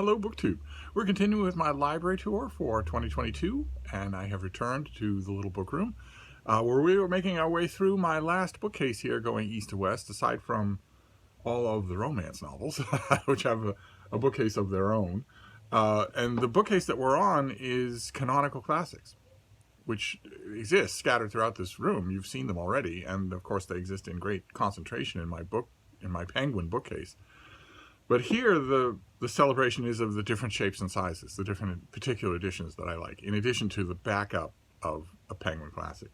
Hello BookTube. We're continuing with my library tour for 2022, and I have returned to the little book room where we were making our way through my last bookcase here going east to west, aside from all of the romance novels, which have a bookcase of their own. And the bookcase that we're on is Canonical Classics, which exists scattered throughout this room. You've seen them already, and of course they exist in great concentration in my Penguin bookcase. But here, the celebration is of the different shapes and sizes, the different particular editions that I like, in addition to the backup of a Penguin Classic.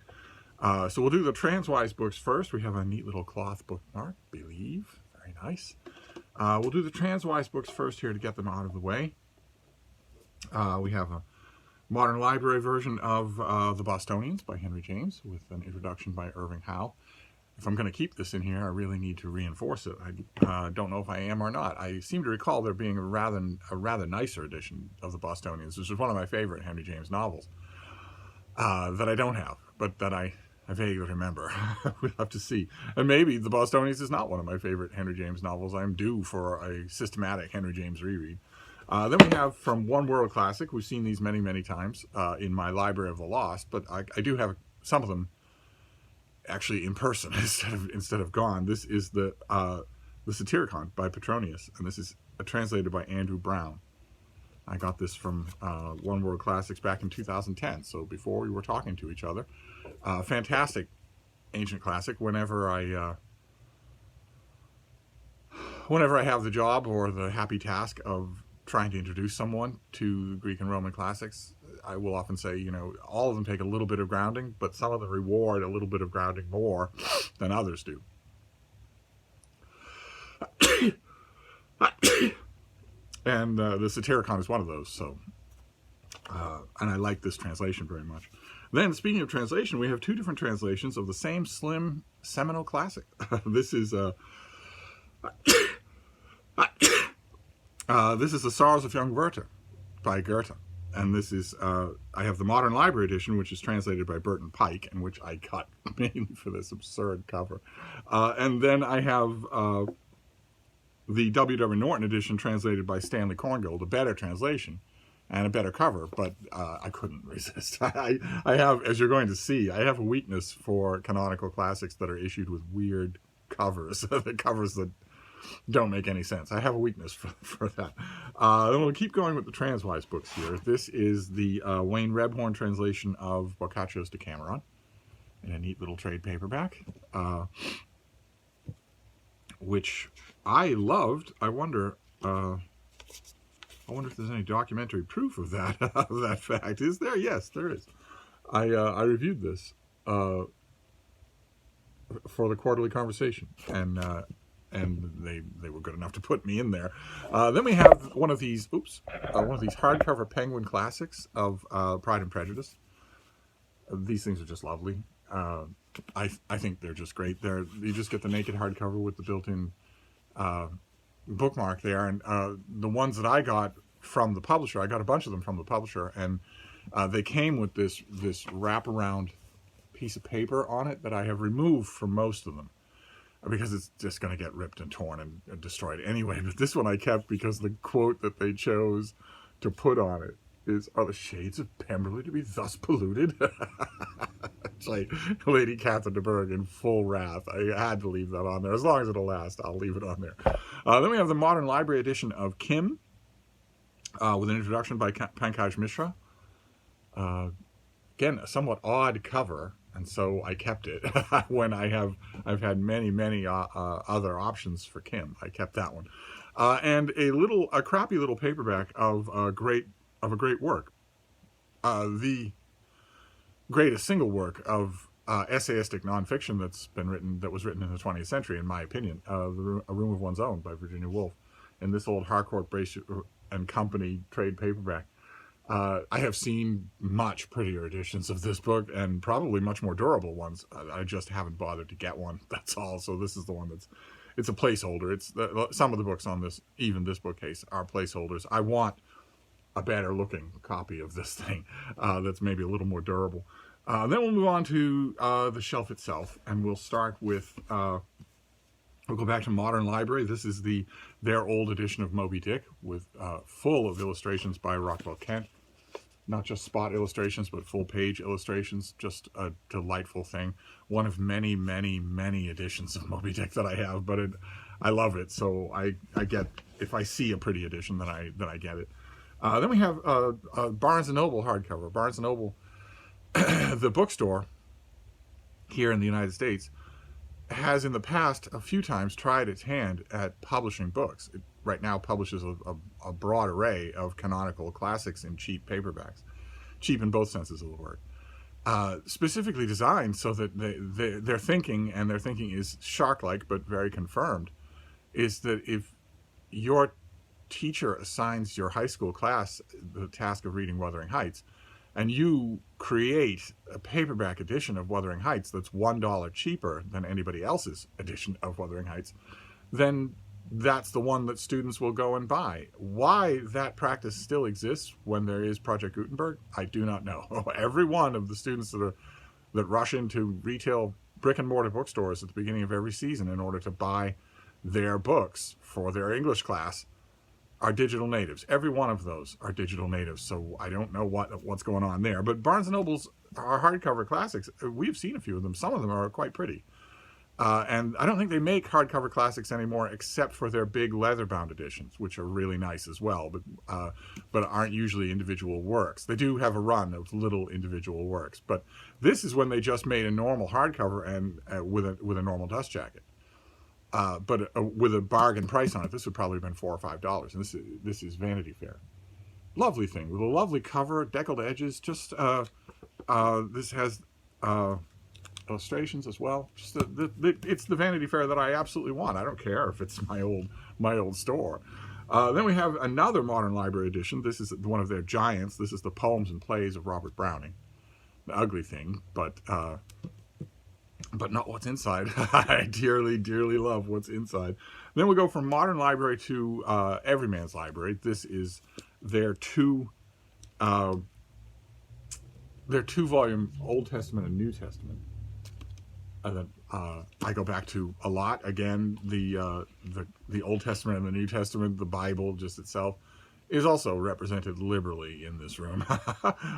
So we'll do the Transwise books first. We have a neat little cloth bookmark, Believe. Very nice. We'll do the Transwise books first here to get them out of the way. We have a modern library version of The Bostonians by Henry James with an introduction by Irving Howe. If I'm going to keep this in here, I really need to reinforce it. I don't know if I am or not. I seem to recall there being a rather nicer edition of The Bostonians. This is one of my favorite Henry James novels that I don't have, but that I vaguely remember. We'll have to see. And maybe The Bostonians is not one of my favorite Henry James novels. I'm due for a systematic Henry James reread. Then we have from One World Classic. We've seen these many, many times in my Library of the Lost, but I do have some of them actually in person instead of gone. This is the Satyricon by Petronius, and this is translated by Andrew Brown. I got this from One World Classics back in 2010, so before we were talking to each other. Fantastic ancient classic. Whenever I have the job or the happy task of trying to introduce someone to Greek and Roman classics, I will often say, you know, all of them take a little bit of grounding, but some of them reward a little bit of grounding more than others do. And the Satyricon is one of those, so and I like this translation very much. Then, speaking of translation, we have two different translations of the same slim seminal classic. This is The Sorrows of Young Werther by Goethe. And this is, I have the Modern Library edition, which is translated by Burton Pike, and which I cut mainly for this absurd cover. And then I have the W.W. Norton edition translated by Stanley Corngold, a better translation and a better cover, but I couldn't resist. I have, as you're going to see, I have a weakness for canonical classics that are issued with weird covers, the covers that don't make any sense. I have a weakness for that. Then we'll keep going with the Transwise books here. This is the Wayne Rebhorn translation of Boccaccio's Decameron in a neat little trade paperback, which I loved. I wonder if there's any documentary proof of that fact. Is there? Yes, there is. I reviewed this for the Quarterly Conversation, and they were good enough to put me in there. Then we have one of these hardcover Penguin classics of Pride and Prejudice. These things are just lovely. I think they're just great. You just get the naked hardcover with the built-in bookmark there, and the ones that I got from the publisher, I got a bunch of them from the publisher, and they came with this wraparound piece of paper on it that I have removed from most of them, because it's just going to get ripped and torn and destroyed anyway. But this one I kept because the quote that they chose to put on it is, "Are the shades of Pemberley to be thus polluted?" It's like Lady Catherine de Bourgh in full wrath. I had to leave that on there. As long as it'll last, I'll leave it on there. Then we have the Modern Library edition of Kim with an introduction by Pankaj Mishra. Again, a somewhat odd cover, and so I kept it. When I've had many other options for Kim, I kept that one. And a crappy little paperback of a great work, the greatest single work of essayistic nonfiction that was written in the 20th century, in my opinion, A Room of One's Own by Virginia Woolf, in this old Harcourt Brace and Company trade paperback. I have seen much prettier editions of this book, and probably much more durable ones. I just haven't bothered to get one, that's all. So this is the one it's a placeholder. Some of the books on this, even this bookcase, are placeholders. I want a better looking copy of this thing that's maybe a little more durable. Then we'll move on to the shelf itself, and we'll start with We'll go back to Modern Library. This is their old edition of Moby Dick with full of illustrations by Rockwell Kent. Not just spot illustrations, but full page illustrations. Just a delightful thing. One of many, many, many editions of Moby Dick that I have, but I love it. So I get, if I see a pretty edition, then I get it. Then we have Barnes & Noble hardcover. Barnes & Noble, the bookstore here in the United States, has in the past a few times tried its hand at publishing books. It right now publishes a broad array of canonical classics in cheap paperbacks. Cheap in both senses of the word. Specifically designed so that their thinking is shark-like but very confirmed, is that if your teacher assigns your high school class the task of reading Wuthering Heights, and you create a paperback edition of Wuthering Heights that's $1 cheaper than anybody else's edition of Wuthering Heights, then that's the one that students will go and buy. Why that practice still exists when there is Project Gutenberg, I do not know. Every one of the students that rush into retail brick and mortar bookstores at the beginning of every season in order to buy their books for their English class are digital natives. Every one of those are digital natives, so I don't know what's going on there. But Barnes & Noble's are hardcover classics. We've seen a few of them. Some of them are quite pretty. And I don't think they make hardcover classics anymore except for their big leather-bound editions, which are really nice as well, but aren't usually individual works. They do have a run of little individual works. But this is when they just made a normal hardcover and with a normal dust jacket. But with a bargain price on it. This would probably have been $4 or $5. And this is Vanity Fair. Lovely thing with a lovely cover, deckled edges. Just this has illustrations as well. Just it's the Vanity Fair that I absolutely want. I don't care if it's my old store. Then we have another Modern Library edition. This is one of their giants. This is the Poems and Plays of Robert Browning. The ugly thing, but not what's inside. I dearly, dearly love what's inside. Then we go from Modern Library to Everyman's Library. This is their two volume Old Testament and New Testament. I go back to a lot. Again, the Old Testament and the New Testament, the Bible just itself, is also represented liberally in this room.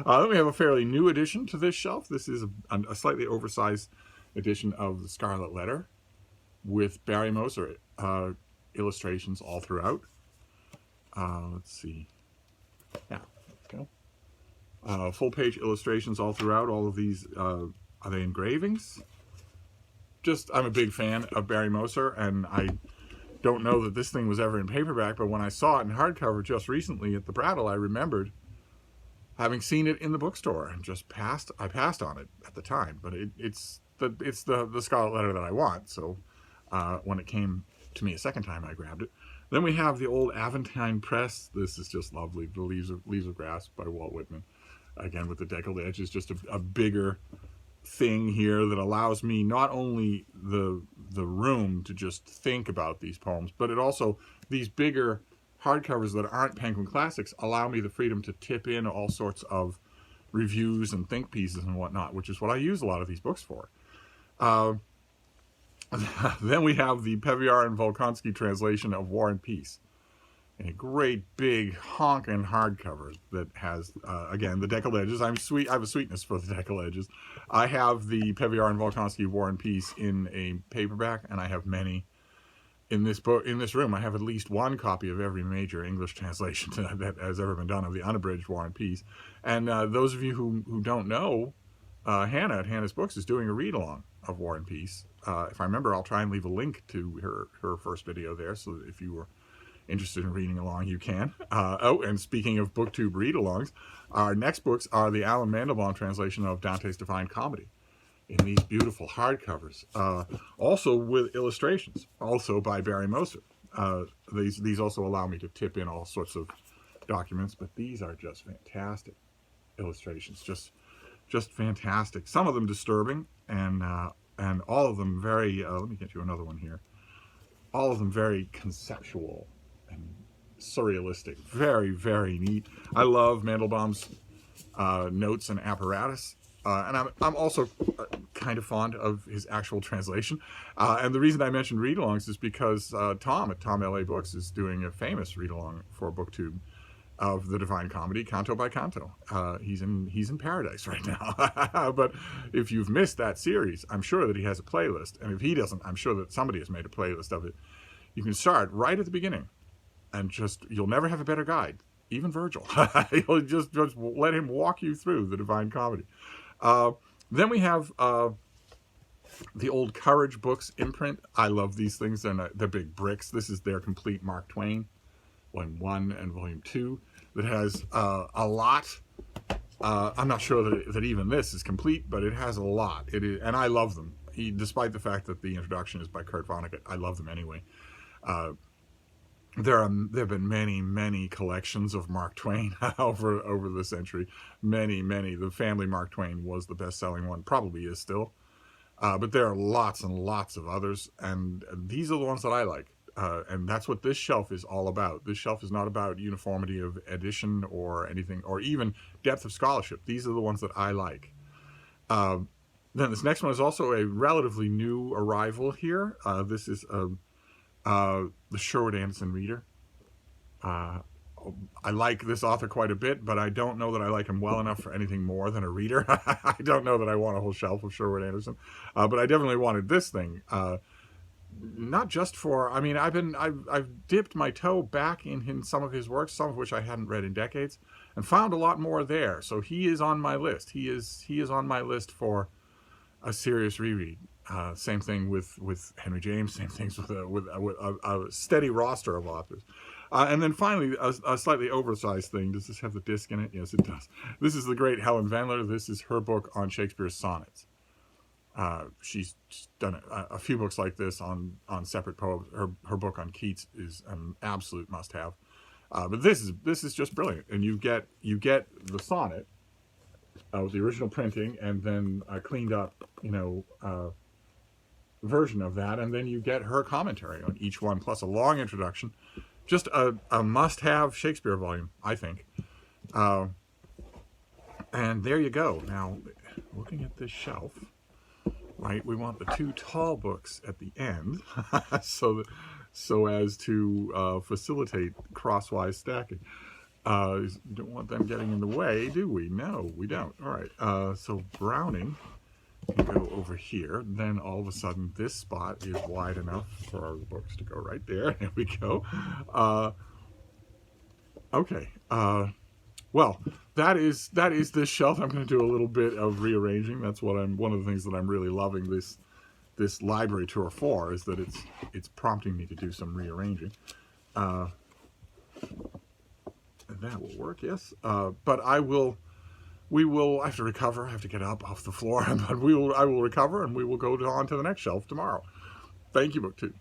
Then we have a fairly new addition to this shelf. This is a slightly oversized edition of The Scarlet Letter with Barry Moser illustrations all throughout. Let's see. Yeah, there we go. Full page illustrations all throughout. All of these, are they engravings? I'm a big fan of Barry Moser, and I don't know that this thing was ever in paperback, but when I saw it in hardcover just recently at the Brattle, I remembered having seen it in the bookstore and I passed on it at the time, but it's the Scarlet Letter that I want. So when it came to me a second time, I grabbed it. Then we have the old Aventine Press. This is just lovely. The Leaves of Grass by Walt Whitman. Again, with the deckled edges, just a bigger thing here that allows me not only the room to just think about these poems, but it also, these bigger hardcovers that aren't Penguin Classics allow me the freedom to tip in all sorts of reviews and think pieces and whatnot, which is what I use a lot of these books for. Then we have the Peviar and Volkonsky translation of War and Peace, a great big honking hardcover that has again the deckled edges. I have a sweetness for the deckled edges. I have the Peviar and Volkonsky War and Peace in a paperback, and I have many in this book. In this room, I have at least one copy of every major English translation that has ever been done of the unabridged War and Peace. And those of you who don't know, Hannah at Hannah's Books is doing a read-along of War and Peace. If I remember, I'll try and leave a link to her first video there, so that if you were interested in reading along, you can. And speaking of BookTube read-alongs, our next books are the Alan Mandelbaum translation of Dante's Divine Comedy in these beautiful hardcovers, also with illustrations, also by Barry Moser. These also allow me to tip in all sorts of documents, but these are just fantastic illustrations, just fantastic. Some of them disturbing, and all of them very, let me get you another one here, all of them very conceptual and surrealistic. Very, very neat. I love Mandelbaum's notes and apparatus. And I'm also kind of fond of his actual translation. And the reason I mentioned read-alongs is because Tom at Tom LA Books is doing a famous read-along for BookTube of the Divine Comedy, canto by canto. He's in paradise right now. But if you've missed that series, I'm sure that he has a playlist. And if he doesn't, I'm sure that somebody has made a playlist of it. You can start right at the beginning, and you'll never have a better guide. Even Virgil. You'll just let him walk you through the Divine Comedy. Then we have the old Courage Books imprint. I love these things. They're big bricks. This is their complete Mark Twain, Volume 1 and Volume 2, that has a lot. I'm not sure that even this is complete, but it has a lot. And I love them. Despite the fact that the introduction is by Kurt Vonnegut, I love them anyway. There have been many collections of Mark Twain over the century. Many. The Family Mark Twain was the best-selling one, probably is still. But there are lots and lots of others, and these are the ones that I like. And that's what this shelf is all about. This shelf is not about uniformity of edition or anything, or even depth of scholarship. These are the ones that I like. Then this next one is also a relatively new arrival here. This is the Sherwood Anderson Reader. I like this author quite a bit, but I don't know that I like him well enough for anything more than a reader. I don't know that I want a whole shelf of Sherwood Anderson, but I definitely wanted this thing. Not just for, I mean, I've dipped my toe back in some of his works, some of which I hadn't read in decades, and found a lot more there. So he is on my list. He is on my list for a serious reread. Same thing with Henry James. Same things with a steady roster of authors. And then finally, a slightly oversized thing. Does this have the disc in it? Yes, it does. This is the great Helen Vendler. This is her book on Shakespeare's sonnets. She's done a few books like this on separate poems. Her book on Keats is an absolute must-have. But this is just brilliant. And you get the sonnet with the original printing, and then a cleaned up, version of that, and then you get her commentary on each one, plus a long introduction. Just a must-have Shakespeare volume, I think. And there you go. Now, looking at this shelf, right, we want the two tall books at the end, so as to facilitate crosswise stacking. Don't want them getting in the way, do we? No, we don't. All right. So Browning can go over here. Then all of a sudden, this spot is wide enough for our books to go right there. There we go. Okay. Well, that is this shelf. I'm going to do a little bit of rearranging. That's one of the things that I'm really loving this library tour for, is that it's prompting me to do some rearranging. That will work, yes. But I have to recover. I have to get up off the floor, but I will recover, and we will go on to the next shelf tomorrow. Thank you, BookTube.